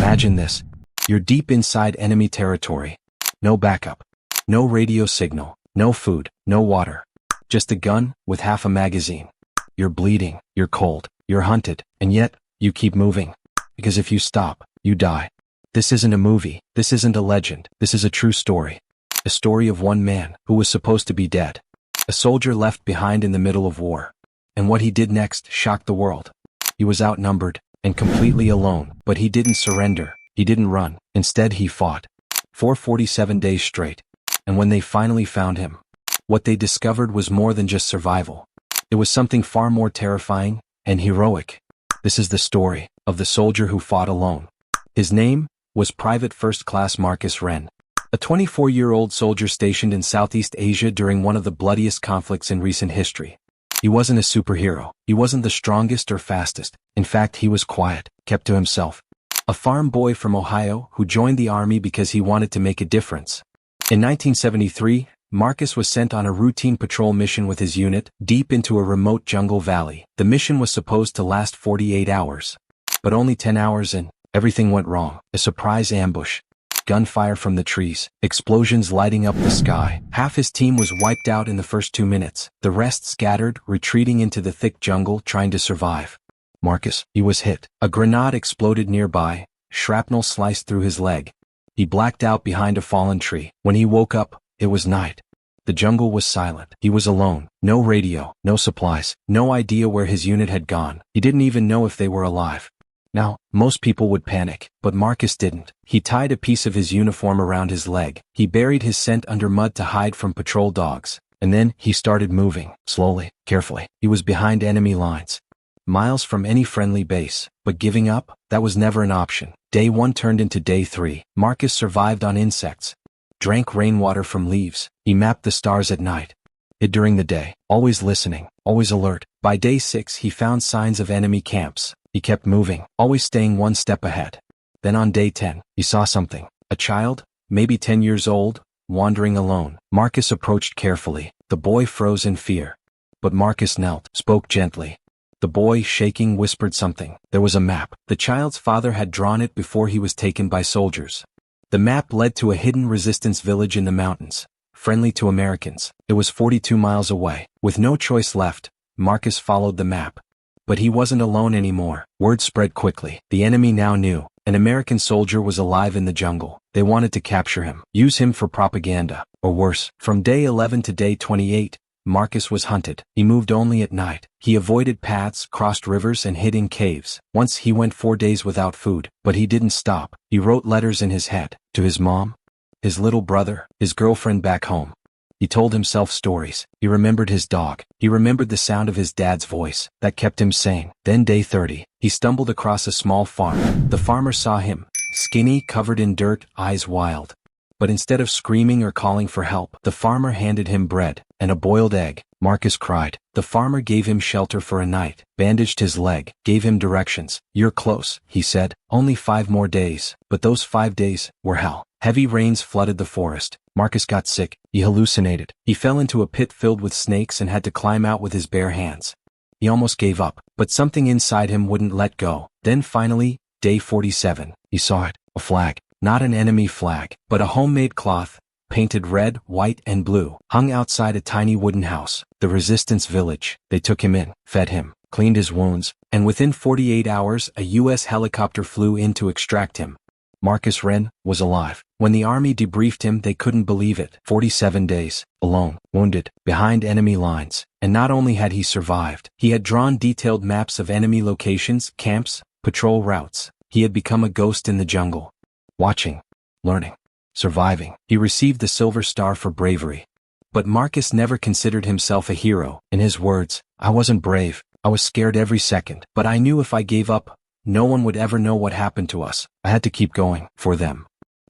Imagine this. You're deep inside enemy territory. No backup. No radio signal. No food. No water. Just a gun with half a magazine. You're bleeding. You're cold. You're hunted. And yet, you keep moving. Because if you stop, you die. This isn't a movie. This isn't a legend. This is a true story. A story of one man who was supposed to be dead. A soldier left behind in the middle of war. And what he did next shocked the world. He was outnumbered and completely alone, but he didn't surrender. He didn't run. Instead, he fought. For 47 days straight. And when they finally found him, what they discovered was more than just survival. It was something far more terrifying and heroic. This is the story of the soldier who fought alone. His name was Private First Class Marcus Wren, a 24-year-old soldier stationed in Southeast Asia during one of the bloodiest conflicts in recent history. He wasn't a superhero. He wasn't the strongest or fastest. In fact, he was quiet, kept to himself. A farm boy from Ohio who joined the army because he wanted to make a difference. In 1973, Marcus was sent on a routine patrol mission with his unit, deep into a remote jungle valley. The mission was supposed to last 48 hours. But only 10 hours in, everything went wrong. A surprise ambush. Gunfire from the trees. Explosions lighting up the sky. Half his team was wiped out in the first 2 minutes. The rest scattered, retreating into the thick jungle, trying to survive. Marcus, he was hit. A grenade exploded nearby. Shrapnel sliced through his leg. He blacked out behind a fallen tree. When he woke up, it was night. The jungle was silent. He was alone. No radio, no supplies, no idea where his unit had gone. He didn't even know if they were alive. Now, most people would panic, but Marcus didn't. He tied a piece of his uniform around his leg. He buried his scent under mud to hide from patrol dogs. And then he started moving, slowly, carefully. He was behind enemy lines, miles from any friendly base. But giving up? That was never an option. Day 1 turned into day 3. Marcus survived on insects. Drank rainwater from leaves. He mapped the stars at night. Hid during the day, always listening, always alert. By day 6 he found signs of enemy camps. He kept moving, always staying one step ahead. Then on day 10, he saw something. A child, maybe 10 years old, wandering alone. Marcus approached carefully. The boy froze in fear. But Marcus knelt, spoke gently. The boy, shaking, whispered something. There was a map. The child's father had drawn it before he was taken by soldiers. The map led to a hidden resistance village in the mountains, friendly to Americans. It was 42 miles away. With no choice left, Marcus followed the map. But he wasn't alone anymore. Word spread quickly. The enemy now knew. An American soldier was alive in the jungle. They wanted to capture him, use him for propaganda, or worse. From day 11 to day 28, Marcus was hunted. He moved only at night. He avoided paths, crossed rivers, and hid in caves. Once he went 4 days without food, but he didn't stop. He wrote letters in his head, to his mom, his little brother, his girlfriend back home. He told himself stories. He remembered his dog. He remembered the sound of his dad's voice. That kept him sane. Then day 30, he stumbled across a small farm. The farmer saw him, skinny, covered in dirt, eyes wild. But instead of screaming or calling for help, the farmer handed him bread and a boiled egg. Marcus cried. The farmer gave him shelter for a night, bandaged his leg, gave him directions. You're close, he said. Only 5 more days. But those 5 days were hell. Heavy rains flooded the forest. Marcus got sick. He hallucinated. He fell into a pit filled with snakes and had to climb out with his bare hands. He almost gave up, but something inside him wouldn't let go. Then finally, day 47, he saw it. A flag. Not an enemy flag, but a homemade cloth, painted red, white, and blue, hung outside a tiny wooden house, the resistance village. They took him in, fed him, cleaned his wounds, and within 48 hours a U.S. helicopter flew in to extract him. Marcus Wren was alive. When the army debriefed him, they couldn't believe it. 47 days, alone, wounded, behind enemy lines. And not only had he survived, he had drawn detailed maps of enemy locations, camps, patrol routes. He had become a ghost in the jungle. Watching, learning, surviving. He received the Silver Star for bravery. But Marcus never considered himself a hero. In his words, I wasn't brave. I was scared every second. But I knew if I gave up, no one would ever know what happened to us. I had to keep going, for them.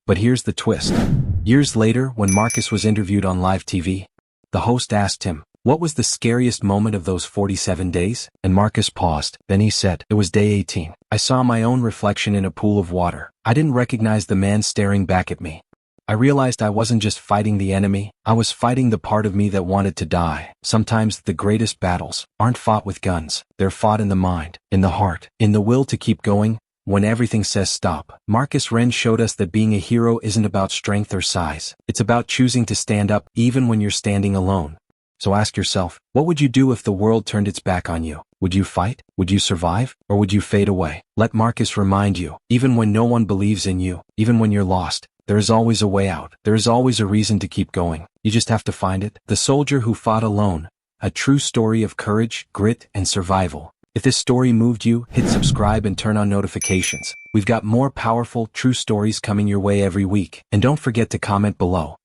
But here's the twist. Years later, when Marcus was interviewed on live TV, the host asked him, what was the scariest moment of those 47 days? And Marcus paused. Then he said, it was day 18. I saw my own reflection in a pool of water. I didn't recognize the man staring back at me. I realized I wasn't just fighting the enemy, I was fighting the part of me that wanted to die. Sometimes the greatest battles aren't fought with guns. They're fought in the mind, in the heart, in the will to keep going, when everything says stop. Marcus Ren showed us that being a hero isn't about strength or size. It's about choosing to stand up even when you're standing alone. So ask yourself, what would you do if the world turned its back on you? Would you fight? Would you survive? Or would you fade away? Let Marcus remind you, even when no one believes in you, even when you're lost, there is always a way out. There is always a reason to keep going. You just have to find it. The Soldier Who Fought Alone. A true story of courage, grit, and survival. If this story moved you, hit subscribe and turn on notifications. We've got more powerful, true stories coming your way every week. And don't forget to comment below.